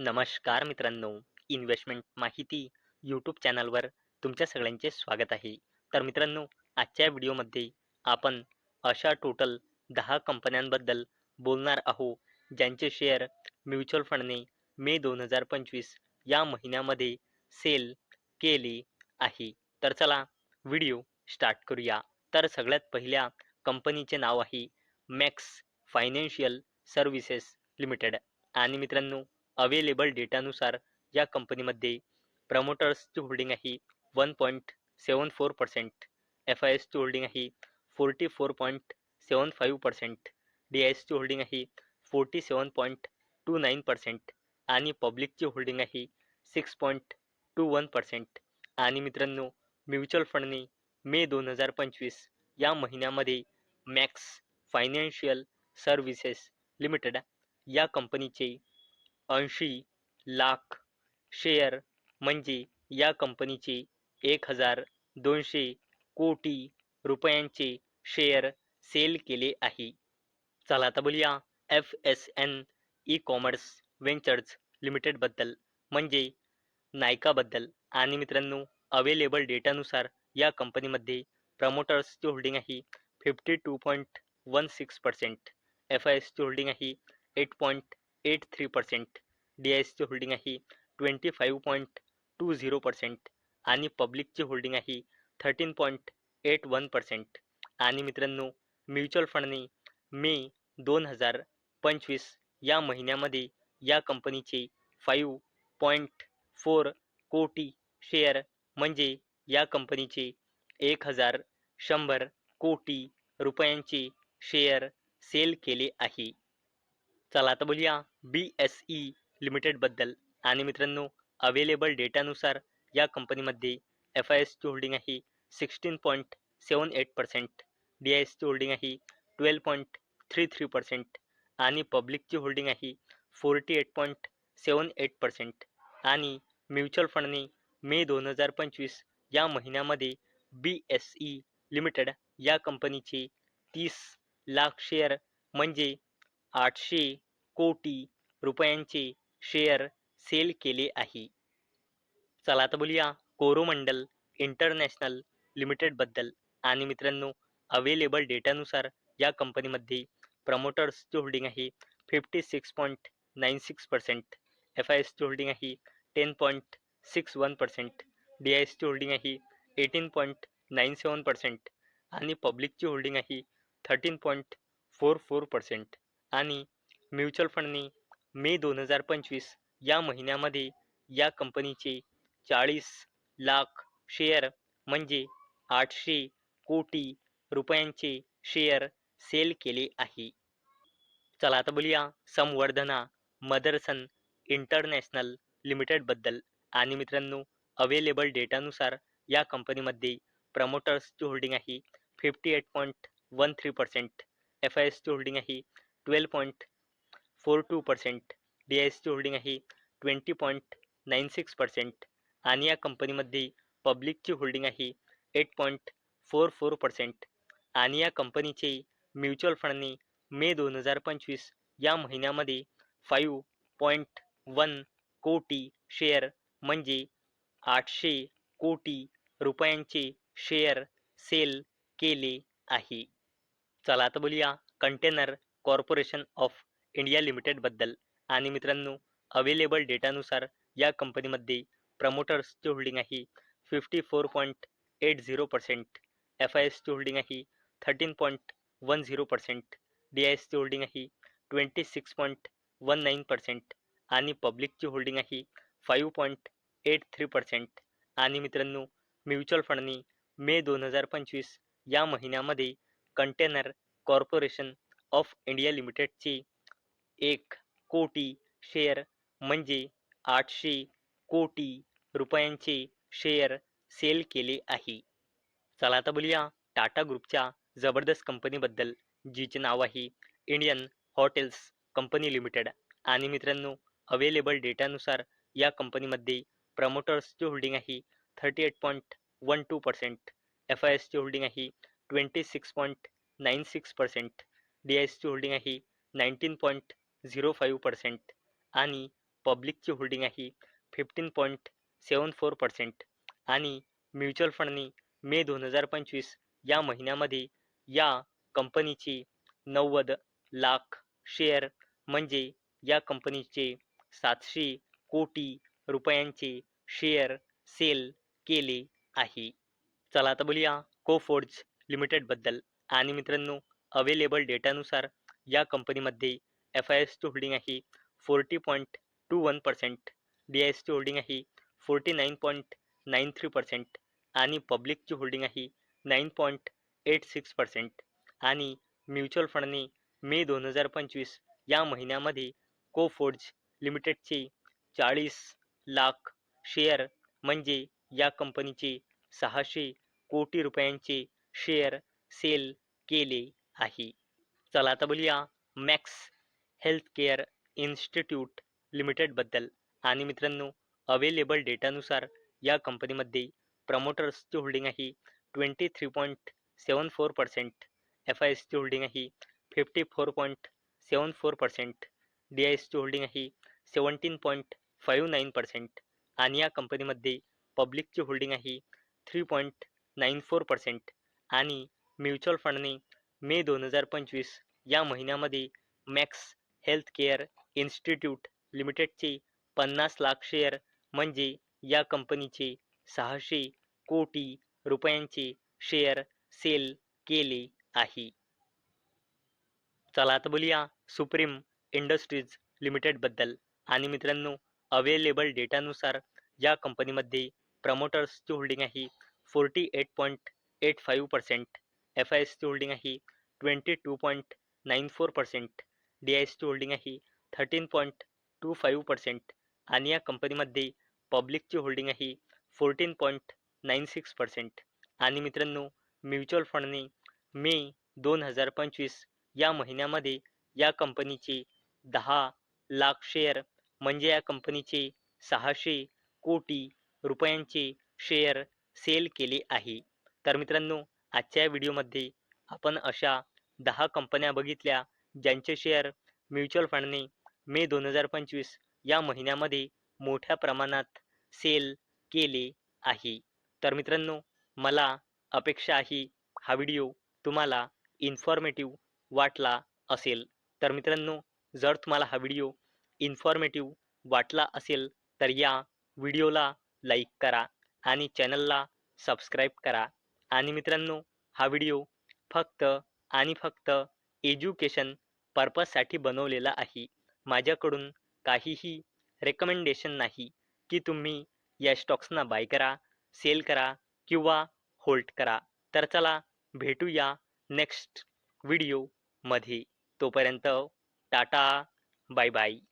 नमस्कार मित्रांनो, इन्व्हेस्टमेंट माहिती यूट्यूब चॅनलवर तुमच्या सगळ्यांचे स्वागत आहे. तर मित्रांनो, आजच्या व्हिडिओमध्ये आपण अशा टोटल 10 कंपन्यांबद्दल बोलणार आहोत, ज्यांचे शेअर म्युच्युअल फंडने मे 2025 या महिन्यामध्ये सेल केले आहे. तर चला व्हिडिओ स्टार्ट करूया. तर सगळ्यात पहिल्या कंपनीचे नाव आहे मॅक्स फायनान्शियल सर्व्हिसेस लिमिटेड. आणि मित्रांनो, अवेलेबल डेटानुसार या कंपनीमध्ये प्रमोटर्सची होल्डिंग आहे 1.74%, एफ आय एसची होल्डिंग आहे 44.75%, डी आय एसची होल्डिंग आहे 47.29% आणि पब्लिकची होल्डिंग आहे 6.21%. आणि मित्रांनो, म्युच्युअल फंडने मे 2025 या महिन्यामध्ये मॅक्स फायनान्शियल सर्व्हिसेस लिमिटेड या कंपनीचे 80 लाख शेअर म्हणजे या कंपनीचे 1200 कोटी रुपयांचे शेअर सेल केले आहे. चला आता बोलूया F S N E commerce ventures लिमिटेडबद्दल म्हणजे नायकाबद्दल. आणि मित्रांनो, अवेलेबल डेटानुसार या कंपनीमध्ये प्रमोटर्सची होल्डिंग आहे 52.16%, एफ आय एसची होल्डिंग आहे 8.83%, डी आय एसची होल्डिंग आहे 25.20% आणि पब्लिकची होल्डिंग आहे 13.81%. आणि मित्रांनो, म्युच्युअल फंडने मे 2025 या महिन्यामध्ये या कंपनीचे 5.4 कोटी शेअर म्हणजे या कंपनीचे 1100 कोटी रुपयांचे शेअर सेल केले आहे. चला आता बोलूया बी एस ई लिमिटेडबद्दल. आणि मित्रांनो, अवेलेबल डेटानुसार या कंपनीमध्ये एफ आय एसची होल्डिंग आहे 16.78%, डी आय एसची होल्डिंग आहे 12.33% आणि पब्लिकची होल्डिंग आहे 48.78%. आणि म्युच्युअल फंडने मे 2025 या महिन्यामध्ये बी एस ई लिमिटेड या कंपनीचे 30 लाख शेअर म्हणजे 800 कोटी रुपयांचे शेअर सेल केले आहे. चला आता बोलूया कोरोमंडल इंटरनॅशनल लिमिटेडबद्दल. आणि मित्रांनो, अवेलेबल डेटानुसार या कंपनीमध्ये प्रमोटर्सची होल्डिंग आहे 56.96%, एफ आय एसची होल्डिंग आहे 10.61%, डी आय एसची होल्डिंग आहे 18.97% आणि पब्लिकची होल्डिंग आहे 13.44%. आणि म्युच्युअल फंडने मे 2025 या महिन्यामध्ये या कंपनीचे 40 लाख शेअर म्हणजे 800 कोटी रुपयांचे शेअर सेल केले आहे. चला आता बोलूया संवर्धना मदरसन इंटरनॅशनल लिमिटेडबद्दल. आणि मित्रांनो, अवेलेबल डेटानुसार या कंपनीमध्ये प्रमोटर्सची होल्डिंग आहे 58.13%, एफ आय एसची होल्डिंग आहे 12.42%, डी आय एसची होल्डिंग आहे 20.96% आणि या कंपनीमध्ये पब्लिकची होल्डिंग आहे 8.44%. आणि या कंपनीचे म्युच्युअल फंडने मे 2025 या महिन्यामध्ये 5.1 कोटी शेअर म्हणजे 800 कोटी रुपयांचे शेअर सेल केले आहे. चला आता बोलूया कंटेनर कॉर्पोरेशन ऑफ इंडिया लिमिटेडबद्दल. आणि मित्रांनो, अवेलेबल डेटानुसार या कंपनीमध्ये प्रमोटर्सची होल्डिंग आहे 54.80%, एफ आय एसची होल्डिंग आहे 13.10%, डी आय एसची होल्डिंग आहे 26.19% आणि पब्लिकची होल्डिंग आहे 5.83%. आणि मित्रांनो, म्युच्युअल फंडने मे 2025 या महिन्यामध्ये कंटेनर कॉर्पोरेशन ऑफ इंडिया लिमिटेडचे 1 कोटी शेअर म्हणजे 800 कोटी रुपयांचे शेअर सेल केले आहे. चला आता बोलूया टाटा ग्रुपच्या जबरदस्त कंपनीबद्दल, जिचे नाव आहे इंडियन हॉटेल्स कंपनी लिमिटेड. आणि मित्रांनो, अवेलेबल डेटानुसार या कंपनीमध्ये प्रमोटर्सची होल्डिंग आहे 38.12%, एफ आय एसची होल्डिंग आहे 26.96%, डी आय एसची होल्डिंग आहे 19.05% आणि पब्लिकची होल्डिंग आहे 15.74% आणि म्युच्युअल फंडनी मे 2025 या महिन्यामध्ये या कंपनीची 90 लाख शेअर म्हणजे या कंपनीचे 700 कोटी रुपयांचे शेअर सेल केले आहे. चला आता बोलूया कोफोर्ज लिमिटेडबद्दल. आणि मित्रांनो, अवेलेबल डेटानुसार या कंपनीमध्ये FISची होल्डिंग आहे 40.21%, DISची होल्डिंग आहे 49.93% आणि पब्लिकची होल्डिंग आहे 9.86% आणि म्युच्युअल फंडने मे 2025 या महिन्यामध्ये कोफोर्ज लिमिटेडचे 40 लाख शेअर म्हणजे या कंपनीचे 600 कोटी रुपयांचे शेअर सेल केले आहे. चला आता बोलूया मॅक्स हेल्थकेअर इन्स्टिट्यूट लिमिटेडबद्दल. आणि मित्रांनो, अवेलेबल डेटानुसार या कंपनीमध्ये प्रमोटर्सची होल्डिंग आहे 23.74%, FISची होल्डिंग आहे 54.74%, DISची होल्डिंग आहे 17.59% आणि या कंपनीमध्ये पब्लिकची होल्डिंग आहे 3.94% आणि म्युच्युअल फंडने मे 2025 या महिन्यामध्ये मॅक्स हेल्थकेअर इन्स्टिट्यूट लिमिटेडचे 50 लाख शेअर म्हणजे या कंपनीचे 600 कोटी रुपयांचे शेअर सेल केले आहे. चला आता बोलूया सुप्रीम इंडस्ट्रीज लिमिटेडबद्दल. आणि मित्रांनो, अवेलेबल डेटानुसार या कंपनीमध्ये प्रमोटर्सची होल्डिंग आहे 48.85%, FISची होल्डिंग आहे 22.94%, DISची होल्डिंग आहे 13.25% आणि या कंपनीमध्ये पब्लिकची होल्डिंग आहे 14.96% आणि मित्रांनो, म्युच्युअल फंडने मे 2025 या महिन्यामध्ये या कंपनीचे 10 लाख शेअर म्हणजे या कंपनीचे 600 कोटी रुपयांचे शेअर सेल केले आहे. तर मित्रांनो, आजच्या व्हिडिओमध्ये आपण अशा 10 कंपन्या बघितल्या ज्यांचे शेअर म्युच्युअल फंडने मे 2025 या महिन्यामध्ये मोठ्या प्रमाणात सेल केले आहे. तर मित्रांनो, मला अपेक्षा आहे हा व्हिडिओ तुम्हाला इन्फॉर्मेटिव्ह वाटला असेल. तर मित्रांनो, जर तुम्हाला हा व्हिडिओ इन्फॉर्मेटिव्ह वाटला असेल तर या व्हिडिओला लाईक करा आणि चॅनलला सबस्क्राईब करा. आणि मित्रांनो, हा व्हिडिओ फक्त आणि फक्त एज्युकेशन पर्पजसाठी बनवलेला आहे. माझ्याकडून काहीही रेकमेंडेशन नाही की तुम्ही या स्टॉक्सना बाय करा, सेल करा किंवा होल्ड करा. तर चला भेटूया नेक्स्ट व्हिडिओमध्ये. तोपर्यंत टाटा, बाय बाय.